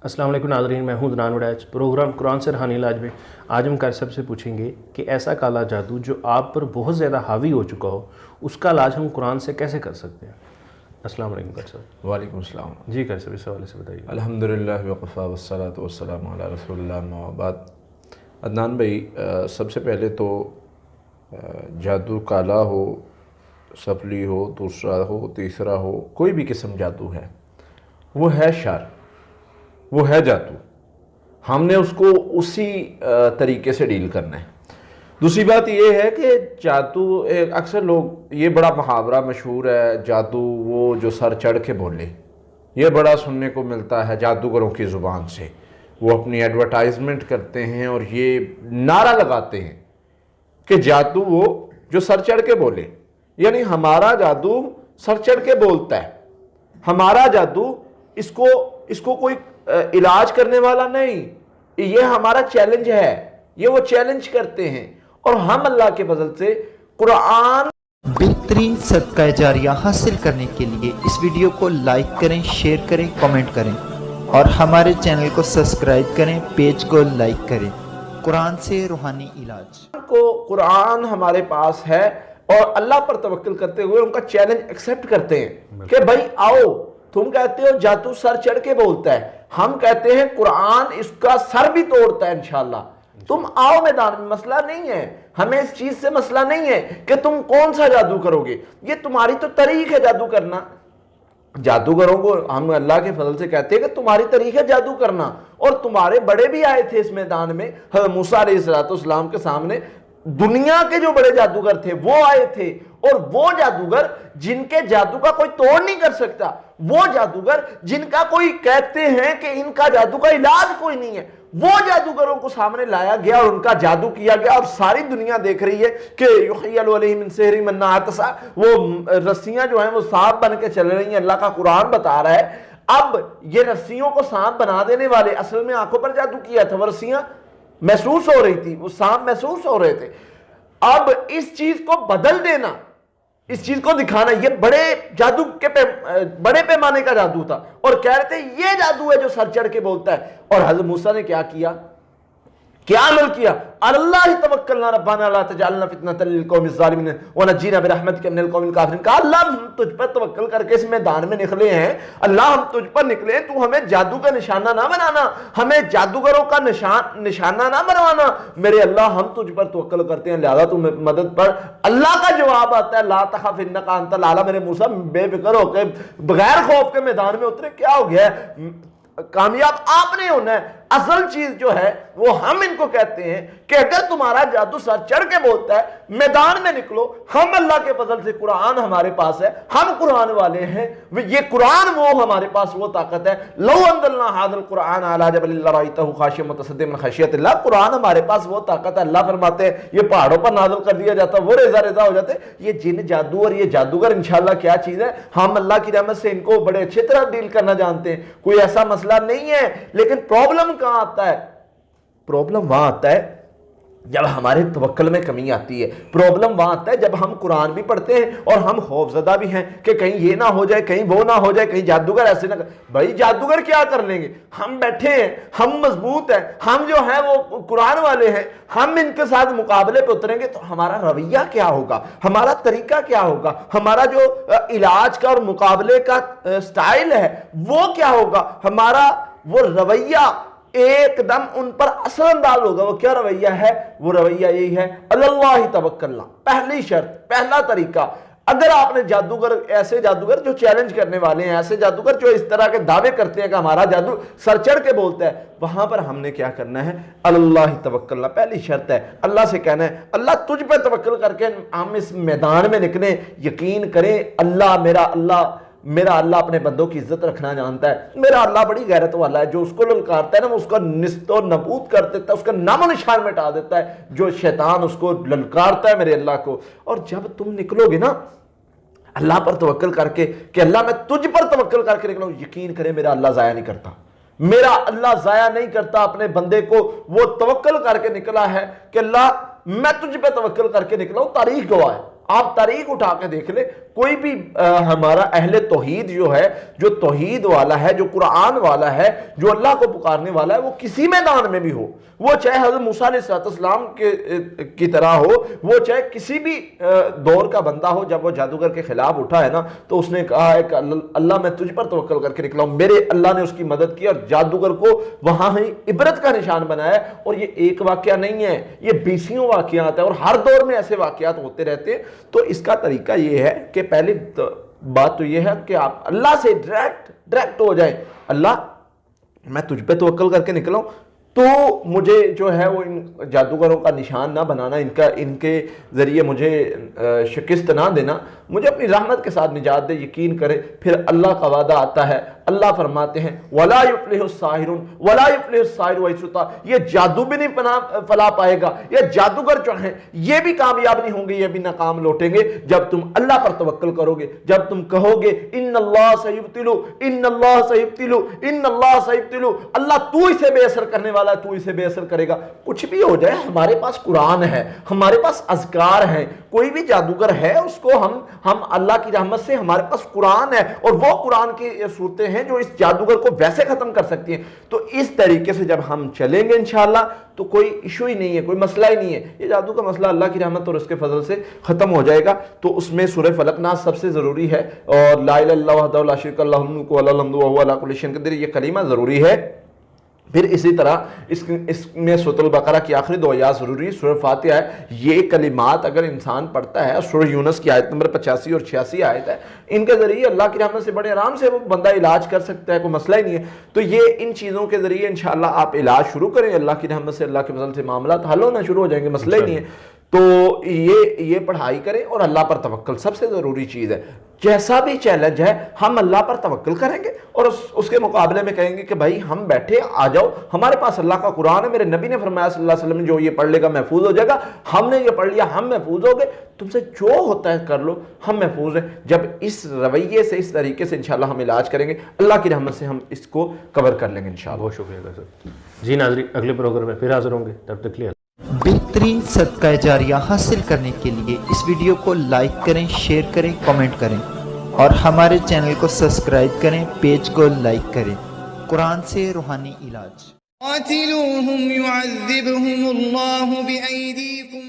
अस्सलाम वालेकुम नाज़रीन, मैं हूं अदनान वड़ैच। प्रोग्राम कुरान से रूहानी इलाज में आज हम कासिब से पूछेंगे कि ऐसा काला जादू जो आप पर बहुत ज़्यादा हावी हो चुका हो, उसका इलाज हम कुरान से कैसे कर सकते हैं। अस्सलाम वालेकुम कासिब। वालेकुम अस्सलाम। जी कासिब, इस हवाले से बताइए। अल्हम्दुलिल्लाह वक़फ़ा वस्सलातु वस्सलामु अला रसूलिल्लाह अम्मा बाद। अदनान भाई, सबसे पहले तो जादू काला हो, सफली हो, दूसरा हो, तीसरा हो, कोई भी किस्म जादू है, वो है शर, वो है जादू। हमने उसको उसी तरीके से डील करना है। दूसरी बात ये है कि जादू, अक्सर लोग, ये बड़ा मुहावरा मशहूर है, जादू वो जो सर चढ़ के बोले, ये बड़ा सुनने को मिलता है जादूगरों की ज़ुबान से। वो अपनी एडवर्टाइजमेंट करते हैं और ये नारा लगाते हैं कि जादू वो जो सर चढ़ के बोले, यानी हमारा जादू सर चढ़ के बोलता है, हमारा जादू इसको कोई इलाज करने वाला नहीं, ये हमारा चैलेंज है, ये वो चैलेंज करते हैं। और हम अल्लाह के फजल से कुरान बेहतरीन सदका जारिया हासिल करने के लिए इस वीडियो को लाइक करें, शेयर करें, कमेंट करें और हमारे चैनल को सब्सक्राइब करें, पेज को लाइक करें। कुरान से रूहानी इलाज को कुरान हमारे पास है और अल्लाह पर तवक्कुल करते हुए उनका चैलेंज एक्सेप्ट करते हैं कि भाई आओ। तुम कहते हो जादू सर चढ़ के बोलता है, हम कहते हैं कुरान इसका सर भी तोड़ता है इंशाअल्लाह। तुम आओ मैदान में, मसला नहीं है, हमें इस चीज से मसला नहीं है कि तुम कौन सा जादू करोगे, ये तुम्हारी तो तरीक है जादू करना। जादूगरों को हम अल्लाह के फजल से कहते हैं कि तुम्हारी तरीक है जादू करना। और तुम्हारे बड़े भी आए थे इस मैदान में, हज़रत मूसा अलैहिस्सलाम के सामने दुनिया के जो बड़े जादूगर थे वो आए थे। और वो जादूगर जिनके जादू का कोई तोड़ नहीं कर सकता, वो जादूगर जिनका कोई कहते हैं कि इनका जादू का इलाज कोई नहीं है, वो जादूगरों को सामने लाया गया और उनका जादू किया गया। और सारी दुनिया देख रही है कि युखय्यलु अलैहि मिन सिहरिही मन्ना अतसा, वो रस्सियां जो हैं वो सांप बन के चल रही हैं। अल्लाह का कुरान बता रहा है अब ये रस्सियों को सांप बना देने वाले असल में आंखों पर जादू किया था, वो रस्सियां महसूस हो रही थी, वो सांप महसूस हो रहे थे। अब इस चीज को बदल देना, इस चीज को दिखाना, ये बड़े जादू के बड़े पैमाने का जादू था। और कह रहे थे ये जादू है जो सर चढ़ के बोलता है। और हज़रत मूसा ने क्या किया, क्या अमल किया, अल्लाह ही तवक्कलना रब्बाना ला तजअलना फितनतल लिल कौमिज़ ज़ालिमीन व नज्जिना बिरहमतिका मिनल कौमिल काफ़िरीन। कहा अल्लाह हम तुझ पर तवक्कल करके इस मैदान में निकले हैं, अल्लाह हम तुझ पर निकले, तू हमें जादू का निशाना ना बनाना, हमें जादूगरों का निशाना ना बनवाना। मेरे अल्लाह हम तुझ पर तवक्कल करते हैं, लिहाजा तू मदद पर। अल्लाह का जवाब आता है ला तखफ इन्नका अंतल आला, मेरे मूसा बेफिक्र होकर बगैर खौफ के मैदान में उतरे। क्या हो गया, कामयाब आपने होना है। असल चीज जो है वो हम इनको कहते हैं कि अगर तुम्हारा जादू सर चढ़ के बोलता है, मैदान में निकलो। हम अल्लाह के फजल से कुरान हमारे पास है, हम कुरान वाले हैं, ये कुरान वो हमारे पास वो ताकत है। लौ अंज़लना हाज़ल कुरान अला जबलिन लरअयतहु खाशिअम मुतसद्दिअन मिन खशियतिल्लाह, कुरान हमारे पास वो ताकत है। अल्लाह फरमाते हैं ये पहाड़ों पर नाज़िल कर दिया जाता, वो रेजा रेजा हो जाते। ये जिन जादू और ये जादूगर इंशाअल्लाह क्या चीज है, हम अल्लाह की रहमत से इनको बड़े अच्छी तरह डील करना जानते हैं, कोई ऐसा मसला नहीं है। लेकिन प्रॉब्लम कहां आता है, प्रॉब्लम वहां आता है जब हमारे तवक्कुल में कमी आती है। प्रॉब्लम वहां आता है जब हम कुरान भी पढ़ते हैं और हम खौफजदा भी हैं कि कहीं ये ना हो जाए, कहीं वो ना हो जाए, कहीं जादूगर ऐसे ना कर। भाई जादूगर क्या कर लेंगे, हम बैठे हैं, हम मजबूत हैं, हम जो है वो कुरान वाले हैं, हम इनके साथ मुकाबले पे उतरेंगे तो हमारा रवैया क्या होगा, हमारा तरीका क्या होगा, हमारा जो इलाज का और मुकाबले का स्टाइल है वो क्या होगा, हमारा वो रवैया एकदम उन पर असरअंदाज होगा। वो क्या रवैया है, वो रवैया यही है अल्लाह ही तवक्कलना। पहली शर्त, पहला तरीका, अगर आपने जादूगर, ऐसे जादूगर जो चैलेंज करने वाले हैं, ऐसे जादूगर जो इस तरह के दावे करते हैं कि हमारा जादू सर चढ़ के बोलता है, वहां पर हमने क्या करना है, अल्लाह ही तवक्कलना। पहली शर्त है, अल्लाह से कहना है अल्लाह तुझ पर तवक्कल करके हम इस मैदान में निकले, यकीन करें अल्लाह मेरा अल्लाह अपने बंदों की इज्जत रखना जानता है। मेरा अल्लाह बड़ी गैरत वाला है, जो उसको ललकारता है ना वो उसका निस्तो नबूद कर देता है, उसका नामो निशान मिटा देता है। जो शैतान उसको ललकारता है मेरे अल्लाह को। और जब तुम निकलोगे ना अल्लाह पर तवक्कल करके कि अल्लाह मैं तुझ पर तवक्कल करके निकलूं, यकीन करें मेरा अल्लाह जाया नहीं करता, मेरा अल्लाह जाया नहीं करता अपने बंदे को। वो तवक्कल करके निकला है कि अल्लाह मैं तुझ पे तवक्कल करके निकला हूं, तारीख गवाह है। آپ تاریخ اٹھا کے دیکھ لیں، کوئی بھی ہمارا اہل توحید جو ہے، جو توحید والا ہے، جو قرآن والا ہے، جو اللہ کو پکارنے والا ہے، وہ کسی میدان میں بھی ہو، وہ چاہے حضرت موسیٰ علیہ السلام کی طرح ہو، وہ چاہے کسی بھی دور کا بندہ ہو، جب وہ جادوگر کے خلاف اٹھا ہے نا تو اس نے کہا ہے کہ اللہ میں تجھ پر توکل کر کے نکلا ہوں، میرے اللہ نے اس کی مدد کی اور جادوگر کو وہاں ہی عبرت کا نشان بنایا ہے۔ اور یہ ایک واقعہ نہیں ہے، یہ بیسیوں واقعات ہیں اور ہر دور میں ایسے واقعات ہوتے رہتے ہیں۔ تو اس کا طریقہ یہ ہے کہ پہلی بات تو یہ ہے کہ آپ اللہ سے ڈائریکٹ ہو جائیں، اللہ میں تجھ پہ توکل کر کے نکلا ہوں، تو مجھے جو ہے وہ ان جادوگروں کا نشان نہ بنانا، ان کے ذریعے مجھے شکست نہ دینا، مجھے اپنی رحمت کے ساتھ نجات دے، یقین کرے۔ پھر اللہ کا وعدہ آتا ہے، اللہ فرماتے ہیں وَلَا يُفْلِحُ السَّاحِرُونَ وَلَا يُفْلِحُ السَّاحِرُ وَإِنْ اسْتَطَاعَ، یہ جادو بھی نہیں فلاح پائے گا، یہ جادوگر جو ہیں یہ بھی کامیاب نہیں ہوں گے، یہ بھی ناکام لوٹیں گے جب تم اللہ پر توکل کرو گے، جب تم کہو گے ان اللہ سیبطل، ان اللہ سیبطل، ان اللہ سیبطل، اللہ تو اسے بے اثر کرنے والا ہے، تو اسے بے اثر کرے گا۔ کچھ بھی ہو جائے، ہمارے پاس قرآن ہے، ہمارے پاس اذکار ہیں، کوئی بھی جادوگر ہے اس کو ہم اللہ کی رحمت سے ہمارے پاس قرآن ہے، اور وہ قرآن کی صورتیں ہیں جو اس جادوگر کو ویسے ختم کر سکتی ہیں۔ تو اس طریقے سے جب ہم چلیں گے انشاءاللہ تو کوئی ایشو ہی نہیں ہے، کوئی مسئلہ ہی نہیں ہے، یہ جادو کا مسئلہ اللہ کی رحمت اور اس کے فضل سے ختم ہو جائے گا۔ تو اس میں سورہ فلق ناس سب سے ضروری ہے، اور لا الہ الا اللہ وحدہ لا شریک لہ لہ الملک ولہ الحمد وہو علی کل شیء قدیر، یہ کلمہ ضروری ہے۔ پھر اسی طرح اس میں سورۃ البقرہ کی آخری 2 آیات ضروری ہے، سورہ فاتحہ ہے، یہ کلمات اگر انسان پڑھتا ہے، سورہ یونس کی آیت نمبر 85 اور 86 آیت ہے، ان کے ذریعے اللہ کی رحمت سے بڑے آرام سے وہ بندہ علاج کر سکتا ہے، کوئی مسئلہ ہی نہیں ہے۔ تو یہ ان چیزوں کے ذریعے انشاءاللہ آپ علاج شروع کریں، اللہ کی رحمت سے، اللہ کے فضل سے معاملات حل ہونا شروع ہو جائیں گے، مسئلہ ہی نہیں ہے۔ تو یہ پڑھائی کریں اور اللہ پر توکل سب سے ضروری چیز ہے۔ جیسا بھی چیلنج ہے ہم اللہ پر توکل کریں گے اور اس کے مقابلے میں کہیں گے کہ بھائی ہم بیٹھے آ جاؤ، ہمارے پاس اللہ کا قرآن ہے، میرے نبی نے فرمایا صلی اللہ علیہ وسلم جو یہ پڑھ لے گا محفوظ ہو جائے گا، ہم نے یہ پڑھ لیا ہم محفوظ ہو گئے، تم سے جو ہوتا ہے کر لو، ہم محفوظ ہیں۔ جب اس رویے سے، اس طریقے سے انشاءاللہ ہم علاج کریں گے، اللہ کی رحمت سے ہم اس کو کور کر لیں گے انشاءاللہ۔ بہت شکریہ ڈاکٹر صاحب۔ جی ناظرین، اگلے پروگرام میں پھر حاضر ہوں گے، تب تک لیے بہترین صدقہ جاریہ حاصل کرنے کے لیے اس ویڈیو کو لائک کریں، شیئر کریں، کمنٹ کریں اور ہمارے چینل کو سبسکرائب کریں، پیج کو لائک کریں۔ قرآن سے روحانی علاج۔ قاتلوہم یعذبہم اللہ بأیدیکم